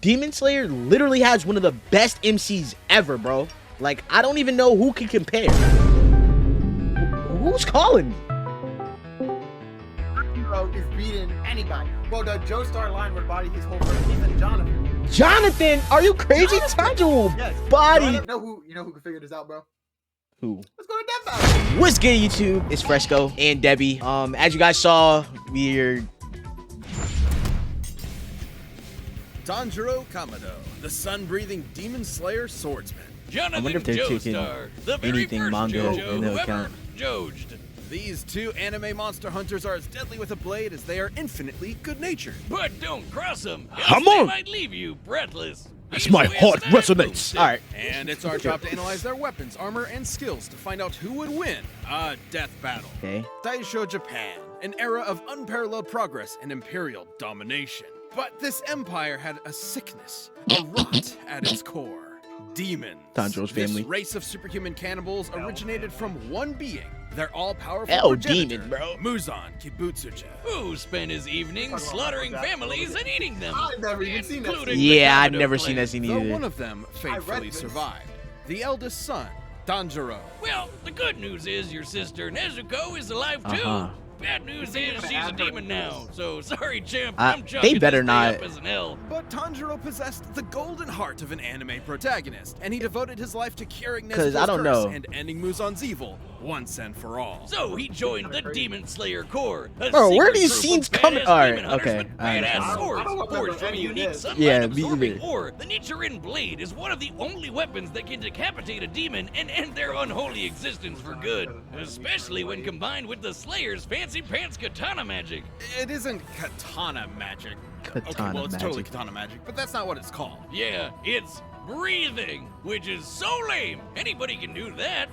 Demon Slayer literally has one of the best MCs ever, bro. Like, I don't even know who can compare. Who's calling? Is beating anybody. Well, the Joestar line would body his whole person, even Jonathan. Jonathan, are you crazy? Tanjiro Yes. body. You know who can figure this out, bro? Who? Let's go to Deathbattle. What's good, YouTube? It's Fresco and Debbie. As you guys saw, we're Tanjiro Kamado, the sun-breathing demon slayer swordsman. I wonder if they're taking anything manga into account. Jojed. These two anime monster hunters are as deadly with a blade as they are infinitely good-natured. But don't cross them. Come They on. might leave you breathless. That's my heart resonates. All right. And it's our job to analyze their weapons, armor, and skills to find out who would win a death battle. Okay. Daisho Japan, an era of unparalleled progress and imperial domination. But this empire had a sickness, a rot at its core. Demons. Tanjiro's family. This race of superhuman cannibals originated from one being, their all-powerful Hell, progenitor, demon, bro. Muzan Kibutsuja. Who spent his evenings slaughtering families and eating them. I've never even seen that. including the Yeah, I've Kamado never clan. seen that scene Though either. one of them faithfully this. survived. The eldest son, Tanjiro. Well, the good news is your sister Nezuko is alive too. Uh-huh. Bad news is she's a demon now. So sorry, champ. They I'm chalking better this not- thing up as an L. But Tanjiro possessed the golden heart of an anime protagonist, and he devoted his life to curing 'Cause Nezuko's I don't curse know. and ending Muzan's evil once and for all. So he joined the Demon Slayer Corps. A Bro, where are secret these group scenes of coming? badass All right, demon hunters okay, with all right, badass all right. swords. I don't Forged remember from a any of unique this. sunlight Yeah, me absorbing either. ore. The Nichiren blade is one of the only weapons that can decapitate a demon and end their unholy existence for good. Especially when combined with the Slayer's fancy pants katana magic. It isn't katana magic. Okay, Katana well, it's totally magic. katana magic, but that's not what it's called. Yeah, it's breathing, which is so lame. Anybody can do that.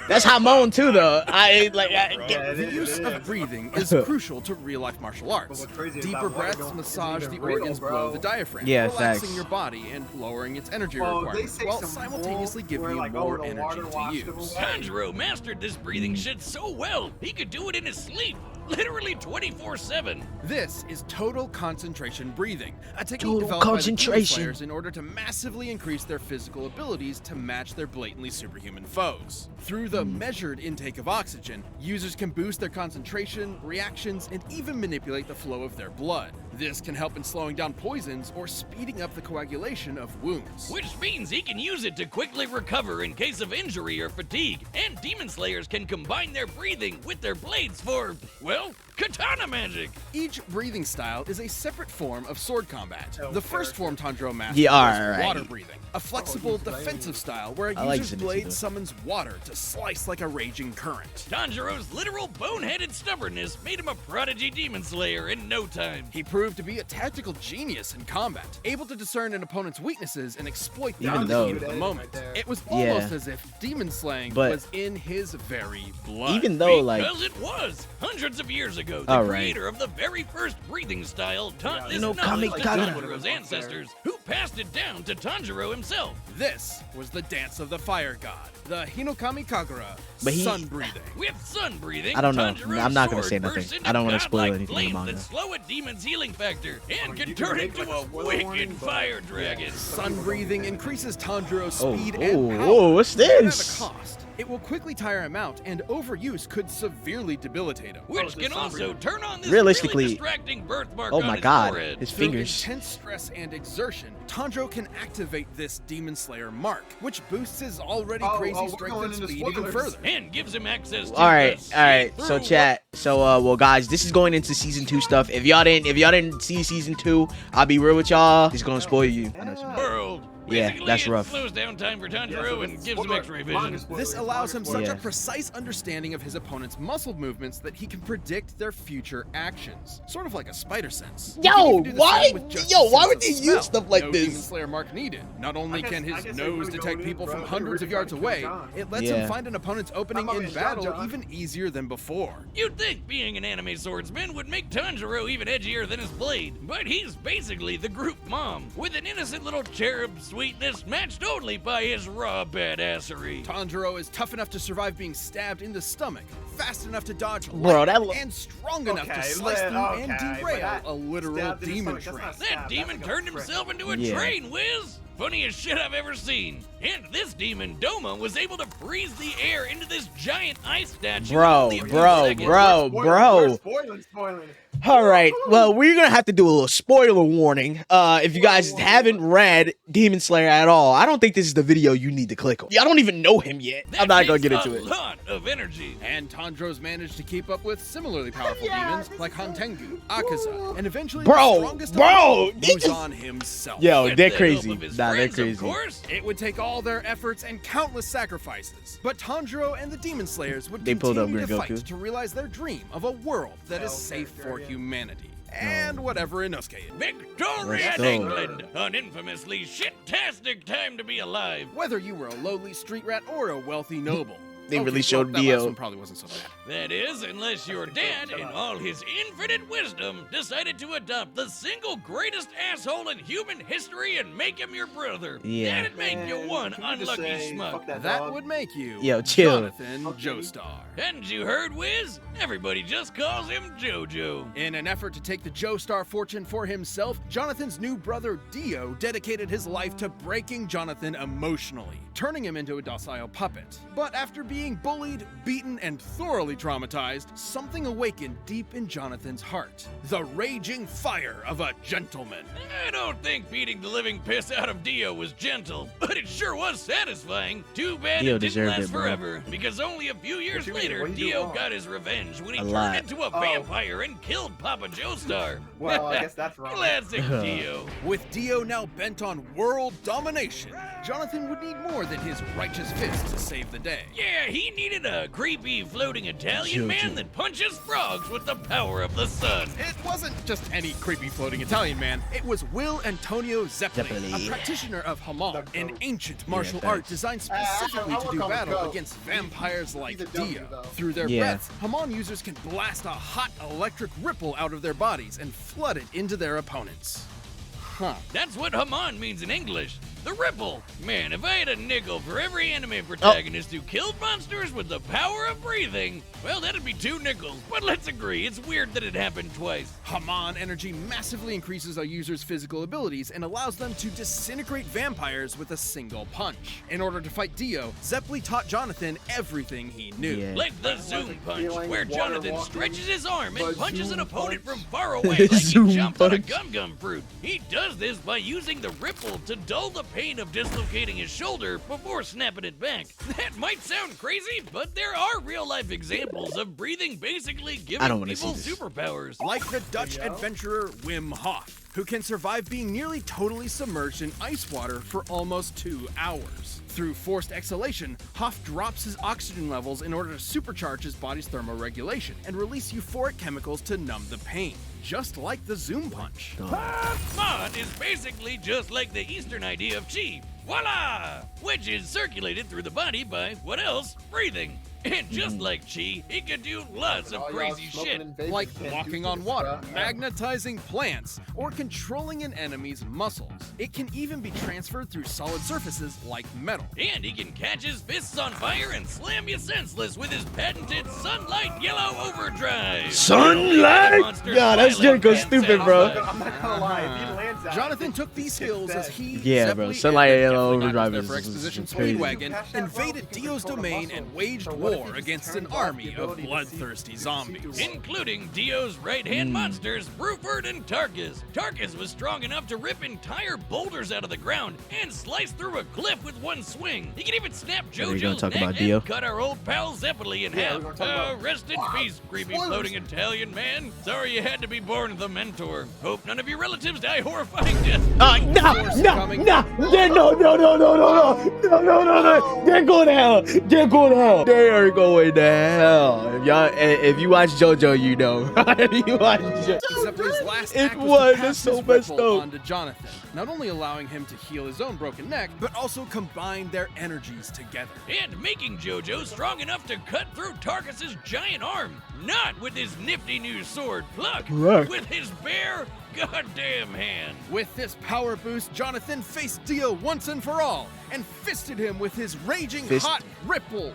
That's Hamon too, though. The use of breathing is crucial to real-life martial arts. what's crazy is Deeper that breaths water don't massage the even real, organs bro. below the diaphragm, Yeah, relaxing facts. your body and lowering its energy Well, they requirements, say while some simultaneously wolf giving where, you like, more the energy water to washed use. them away. Tanjiro mastered this breathing shit so well, he could do it in his sleep. Literally 24/7. This is total concentration breathing, a technique Total developed by the Demon concentration. Slayers in order to massively increase their physical abilities to match their blatantly superhuman foes. Through the measured intake of oxygen, users can boost their concentration, reactions, and even manipulate the flow of their blood. This can help in slowing down poisons or speeding up the coagulation of wounds. Which means he can use it to quickly recover in case of injury or fatigue. And Demon Slayers can combine their breathing with their blades for, well, katana magic. Each breathing style is a separate form of sword combat. The first form Tanjiro mastered Yeah, was alright. water breathing, a flexible defensive style where a I like user's zenitsu, blade though. summons water to slice like a raging current. Tanjiro's literal boneheaded stubbornness made him a prodigy Demon Slayer in no time. He proved to be a tactical genius in combat, able to discern an opponent's weaknesses and exploit them Even in the though- heat of the moment. It was Yeah. almost as if demon slaying But- was in his very blood. Even though, like, Because it was. Hundreds of years ago, the All right. creator of the very first breathing style taught this No, knowledge to kamikata. Tanjiro's ancestors, who passed it down to Tanjiro himself. This was the dance of the fire god, the Hinokami Kagura, But he- sun breathing. With sun breathing, I don't know. Tanjiro's I'm not gonna sword say nothing. bursts into I don't wanna spoil godlike anything in the flames manga. that slow a demon's healing factor and can you turn make, into like, a a spoiler wicked warning, but- fire dragon. Sun breathing increases Tanjiro's Oh, speed oh, and power. oh, what's but at this? a cost. It will quickly tire him out, and overuse could severely debilitate him. Which can also turn on this Realistically- really distracting birthmark Oh on my his God, forehead. his Through fingers. intense stress and exertion, Tanjiro can activate this Demon Slayer mark, which boosts his already crazy we're strength going and into speed even spoilers. further. And gives him access to All right. the So see-through chat. So well, guys, this is going into season 2 stuff. If y'all didn't see season 2, I'll be real with y'all. It's gonna spoil you. I know what you mean. world. Yeah, Basically, that's it rough. slows down time for Tanjiro and gives him X-ray vision. This allows him such Yeah. a precise understanding of his opponent's muscle movements that he can predict their future actions. Sort of like a spider sense. He Yo, can even do the why- same with just yo, a why sense would of they use smell. stuff like No this? Demon Slayer mark needed. Not only can I his guess they nose really detect go people in, from bro. hundreds They of really yards go away, John. it lets Yeah. him find an opponent's opening How about in his job, battle John? even easier than before. You'd think being an anime swordsman would make Tanjiro even edgier than his blade, but he's basically the group mom, with an innocent little cherub swimming sweetness matched only by his raw badassery. Tanjiro is tough enough to survive being stabbed in the stomach, fast enough to dodge Bro, lightning, and strong enough to slice through and okay, derail but a literal stabbed in the demon stomach, that's train. not That demon that's like a turned prick. himself into a Yeah. train, Wiz. Funniest shit I've ever seen. And this demon, Doma, was able to freeze the air into this giant ice statue. in only a few seconds. We're spoiling. All right. Well, we're gonna have to do a little spoiler warning. If you guys haven't read Demon Slayer at all, I don't think this is the video you need to click on. I don't even know him yet. I'm not gonna get into a it. lot of energy. And Tanjiro's managed to keep up with similarly powerful demons like Hantengu, Akaza, and eventually Bro, the strongest bro, of all, they just- Muzan himself. Yo, With they're the crazy. help of his Nah, they're friends, crazy. Of course. It would take all their efforts and countless sacrifices, but Tanjiro and the Demon Slayers would They pulled up continue to Green fight Goku. to realize their dream of a world that is Okay, safe fair for enough. humanity. And whatever Inosuke is. Victoria, Let's go. England. An infamously shit-tastic time to be alive. Whether you were a lowly street rat or a wealthy noble. They really well, showed that last Dio. one probably wasn't so bad. That is, unless your dad, in all his infinite wisdom, decided to adopt the single greatest asshole in human history and make him your brother. Yeah. That'd make you one Can we just unlucky say, smug. fuck that That dog? would make you Yo, chill. Jonathan Okay. Joestar. Hadn't you heard, Wiz? Everybody just calls him Jojo. In an effort to take the Joestar fortune for himself, Jonathan's new brother Dio dedicated his life to breaking Jonathan emotionally, turning him into a docile puppet. But after being bullied, beaten, and thoroughly traumatized, something awakened deep in Jonathan's heart. The raging fire of a gentleman. I don't think beating the living piss out of Dio was gentle, but it sure was satisfying. Too bad Dio it didn't deserved last it, bro. forever, because only a few years What you mean? later, What did you do Dio wrong? got his revenge when he A turned lot. into a vampire and killed Papa Joestar. Well, I guess that's wrong. Classic Dio. With Dio now bent on world domination, Jonathan would need more than his righteous fist to save the day. Yeah, he needed a creepy floating Italian Jojo. man that punches frogs with the power of the sun. It wasn't just any creepy floating Italian man. It was Will Antonio Zeppeli, Zeppeli. a practitioner of Haman, The an goat. ancient martial facts. art designed specifically I to would do call him battle goat. against vampires like he's a W, Dio. though. Through their Yeah. breaths, Haman users can blast a hot electric ripple out of their bodies and flood it into their opponents. Huh. That's what Haman means in English. The ripple. Man, if I had a nickel for every anime protagonist who killed monsters with the power of breathing, well, that'd be 2 nickels. But let's agree, it's weird that it happened twice. Haman energy massively increases a user's physical abilities and allows them to disintegrate vampires with a single punch. In order to fight Dio, Zeppeli taught Jonathan everything he knew. Yeah. Like the zoom punch, feeling where water Jonathan walking, stretches his arm and but punches an zoom opponent punch. from far away like he Zoom jumped on a punch. gum-gum fruit. He does this by using the ripple to dull the pain of dislocating his shoulder before snapping it back. That might sound crazy, but there are real-life examples of breathing basically I giving don't wanna people see this. superpowers. Like the Dutch adventurer Wim Hof, who can survive being nearly totally submerged in ice water for almost 2 hours. Through forced exhalation, Hof drops his oxygen levels in order to supercharge his body's thermoregulation and release euphoric chemicals to numb the pain, just like the zoom punch. Mod is basically just like the Eastern idea of chi. Voila! Which is circulated through the body by, what else? Breathing. And just like chi, it can do lots of All y'all crazy smoking shit. and vaping Like can't walking do on this, water, bruh. magnetizing plants, or controlling an enemy's muscles. It can even be transferred through solid surfaces like metal. And he can catch his fists on fire and slam you senseless with his patented Sunlight Yellow Overdrive. Sunlight? Monster God, that's Twilight Jericho Man stupid, sounds bro. like. I'm not gonna lie, if he lands that, Jonathan took these skills as he, Yeah, bro, Zeppeli, Sunlight and Yellow definitely not Overdrive there is- for is- exposition is crazy. Speedwagon, invaded Dio's domain and waged war against an army of bloodthirsty zombies. Including Dio's right-hand monsters, Bruford and Tarkus. Tarkus was strong enough to rip entire boulders out of the ground and slice through a cliff with one swing. He can even snap Are we gonna JoJo's talk neck about and Dio? cut our old pal Zeppeli in Yeah, half. we're gonna talk about- Rest in peace, creepy Spoilers. floating Italian man. Sorry you had to be born the mentor. Hope none of your relatives die horrifying deaths. Nah, no. They're going to hell. They're going to hell. They are going to hell. If you watch JoJo, you know. If you watch JoJo. Zeppeli's last It act was was, to pass it's so his messed ripple up. onto Jonathan, not only allowing him to heal his own broken neck, but also combine their energies together. And making JoJo strong enough to cut through Tarkus's giant arm. Not with his nifty new sword, Pluck. Pluck. With his bare, goddamn hand. With this power boost, Jonathan faced Dio once and for all and fisted him with his raging hot ripple.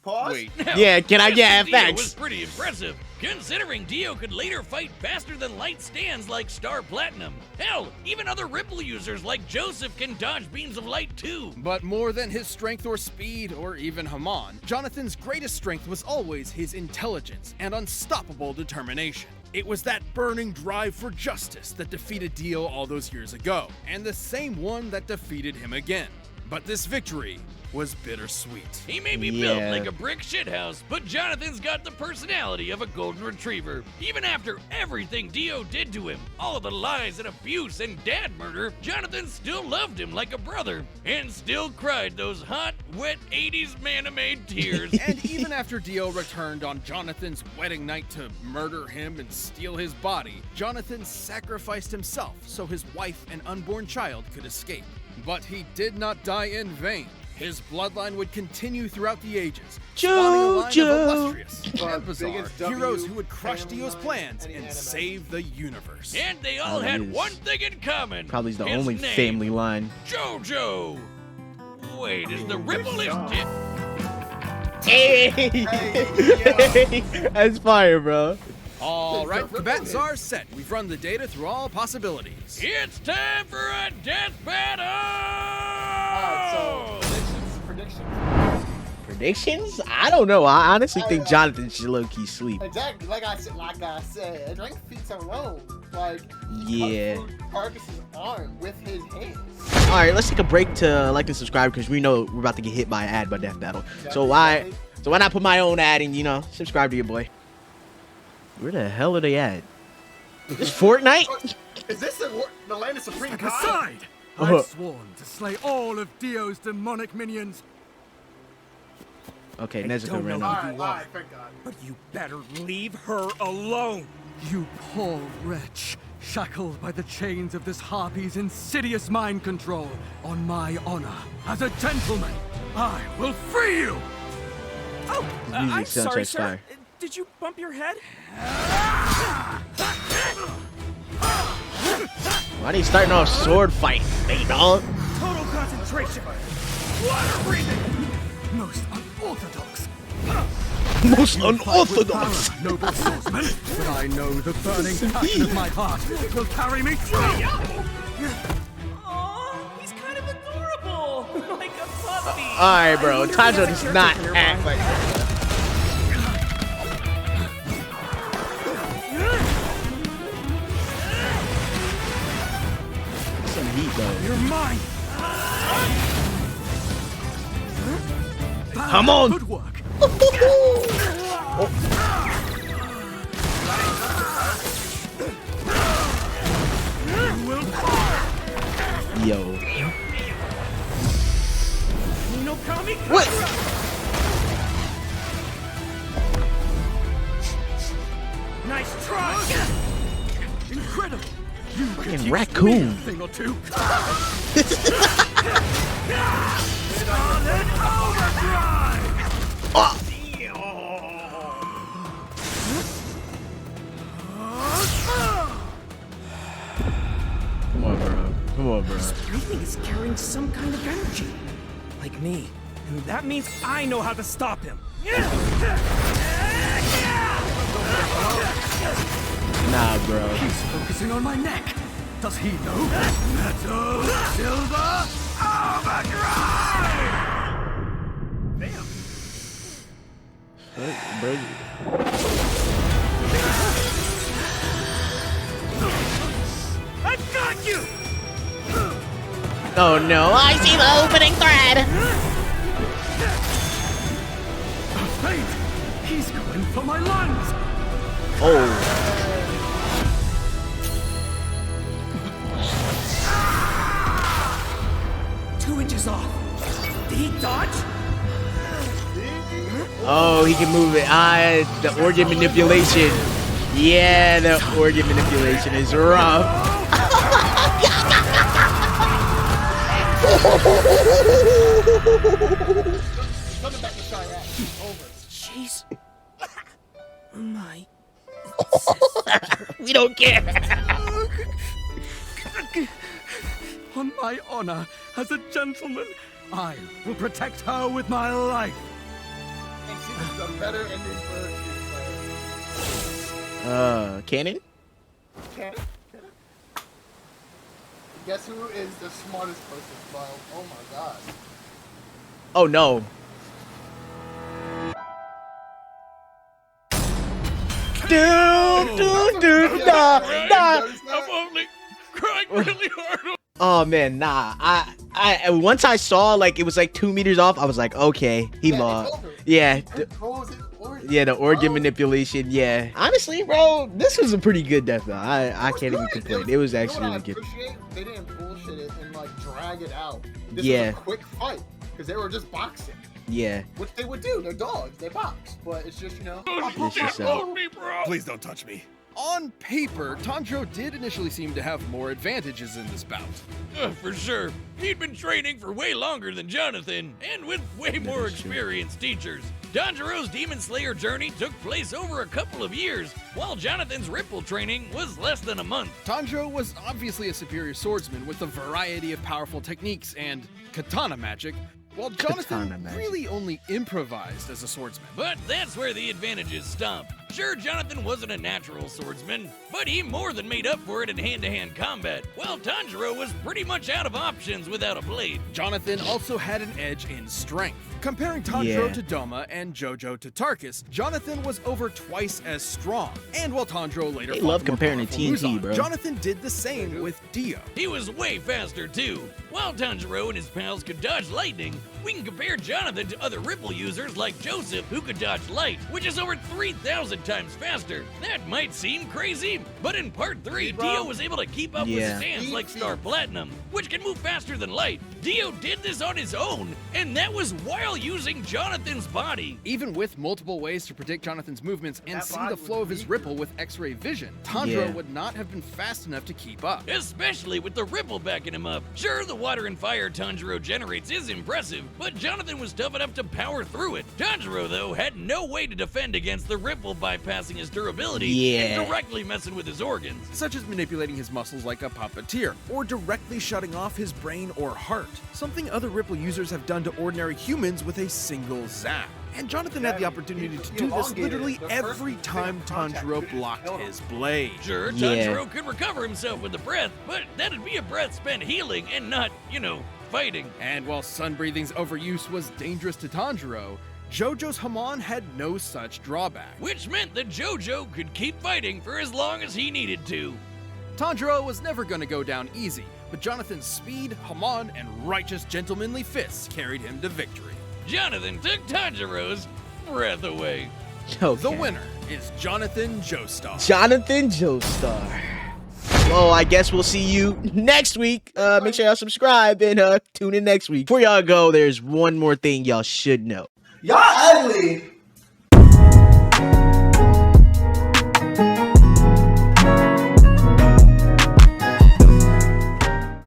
Pause. Wait. Now, Yeah, can I get Dio FX? was pretty impressive, considering Dio could later fight faster than light stands like Star Platinum. Hell, even other Ripple users like Joseph can dodge beams of light too. But more than his strength or speed, or even Haman, Jonathan's greatest strength was always his intelligence and unstoppable determination. It was that burning drive for justice that defeated Dio all those years ago, and the same one that defeated him again. But this victory was bittersweet. He may be built like a brick shithouse, but Jonathan's got the personality of a golden retriever. Even after everything Dio did to him, all the lies and abuse and dad murder, Jonathan still loved him like a brother, and still cried those hot, wet 80s man-made tears. And even after Dio returned on Jonathan's wedding night to murder him and steal his body, Jonathan sacrificed himself so his wife and unborn child could escape. But he did not die in vain. His bloodline would continue throughout the ages, spawning a line of illustrious and bizarre heroes who would crush Dio's plans and save the universe. And they all had one thing in common. Probably the his only name, family line. Jojo. Wait, is the ripple his dick? Hey! That's fire, bro. All right, the bets are set. We've run the data through all possibilities. It's time for a death battle! Alright, so predictions. Predictions? I don't know. I honestly think Jonathan should low-key sleep. Exactly. Like I said, I drank feats alone. Like Yeah. Parkinson's arm with his hands. All right, let's take a break to like and subscribe because we know we're about to get hit by an ad by Death Battle. So why not put my own ad and subscribe to your boy? Where the hell are they at? This Fortnite? Is this the land of supreme Step God? aside! Uh-huh. I've sworn to slay all of Dio's demonic minions, Okay, I Nezuko don't ran know. off. Alright, thank God. but you better leave her alone! You poor wretch, shackled by the chains of this harpy's insidious mind control. On my honor, as a gentleman, I will free you! Oh, Music I'm sorry, soundtrack's sir. fire. Did you bump your head? Why are they starting off sword fight, hey dog? Total concentration! Water breathing! Most unorthodox! Most unorthodox. Power, noble swordsman, but I know the burning passion of my heart will carry me through! Oh, he's kind of adorable, like a puppy. All right, bro. Tanjiro does not act like that. Some heat though. You're mine! Come on. Good work. You will fall! Yo. Inokami? What? Nice try. Incredible! You could Fucking teach me a raccoon. thing or two. Solid overdrive! Oh. Come on, bro. Come on, bro. Breathing is carrying some kind of energy. Like me. And that means I know how to stop him. Nah, bro. He's focusing on my neck. Does he know? Metal Silver Overdrive! Damn. Bro. I got you! Oh no, I see the opening thread. Wait! He's going for my lungs! Oh. 2 inches off. Did he dodge? Oh, he can move it. The organ manipulation. Yeah, the organ manipulation is rough. Jeez. My We don't care. my honor as a gentleman. I will protect her with my life. And she was the better ending for Cannon? Cannon? Guess who is the smartest person, Bob? Oh my god. Oh no. Dude, nah. I'm only crying really hard. Oh man, nah. I once I saw like it was like 2 meters off, I was like, okay, he lost. Yeah. The organ manipulation, yeah. Honestly, bro, this was a pretty good death battle. I can't even complain. It was actually really good. They didn't bullshit it and like drag it out. This Yeah. was a quick fight because they were just boxing. Yeah. Which they would do. They're dogs. They box. But it's just, you know. It's just, Please don't touch me. On paper, Tanjiro did initially seem to have more advantages in this bout. For sure. He'd been training for way longer than Jonathan, and with way more experienced teachers. Tanjiro's Demon Slayer journey took place over a couple of years, while Jonathan's Ripple training was less than a month. Tanjiro was obviously a superior swordsman with a variety of powerful techniques and katana magic, while Jonathan really only improvised as a swordsman. But that's where the advantages stop. Sure, Jonathan wasn't a natural swordsman, but he more than made up for it in hand-to-hand combat, while Tanjiro was pretty much out of options without a blade. Jonathan also had an edge in strength. Comparing Tanjiro to Doma and Jojo to Tarkus, Jonathan was over twice as strong. And while Tanjiro later They fought love the more comparing to powerful TNT, Muzan, bro. Jonathan did the same with Dio. He was way faster too. While Tanjiro and his pals could dodge lightning, we can compare Jonathan to other Ripple users like Joseph, who could dodge light, which is over 3,000 times faster. That might seem crazy, but in part 3, Dio was able to keep up with stands like Star Platinum, which can move faster than light. Dio did this on his own, and that was while using Jonathan's body. Even with multiple ways to predict Jonathan's movements and see the flow of his Ripple with X-ray vision, Tanjiro would not have been fast enough to keep up. Especially with the Ripple backing him up. Sure, the water and fire Tanjiro generates is impressive, but Jonathan was tough enough to power through it. Tanjiro, though, had no way to defend against the Ripple bypassing his durability and directly messing with his organs. Such as manipulating his muscles like a puppeteer, or directly shutting off his brain or heart, something other Ripple users have done to ordinary humans with a single zap. And Jonathan had the opportunity to do this literally every time Tanjiro blocked his blade. Sure, Tanjiro could recover himself with the breath, but that'd be a breath spent healing and not, fighting. And while Sun Breathing's overuse was dangerous to Tanjiro, Jojo's Hamon had no such drawback. Which meant that Jojo could keep fighting for as long as he needed to. Tanjiro was never going to go down easy, but Jonathan's speed, Hamon, and righteous gentlemanly fists carried him to victory. Jonathan took Tanjiro's breath away. Okay. The winner is Jonathan Joestar. Jonathan Joestar. Well, I guess we'll see you next week. Make sure y'all subscribe and tune in next week. Before y'all go, there's one more thing y'all should know. Y'all ugly.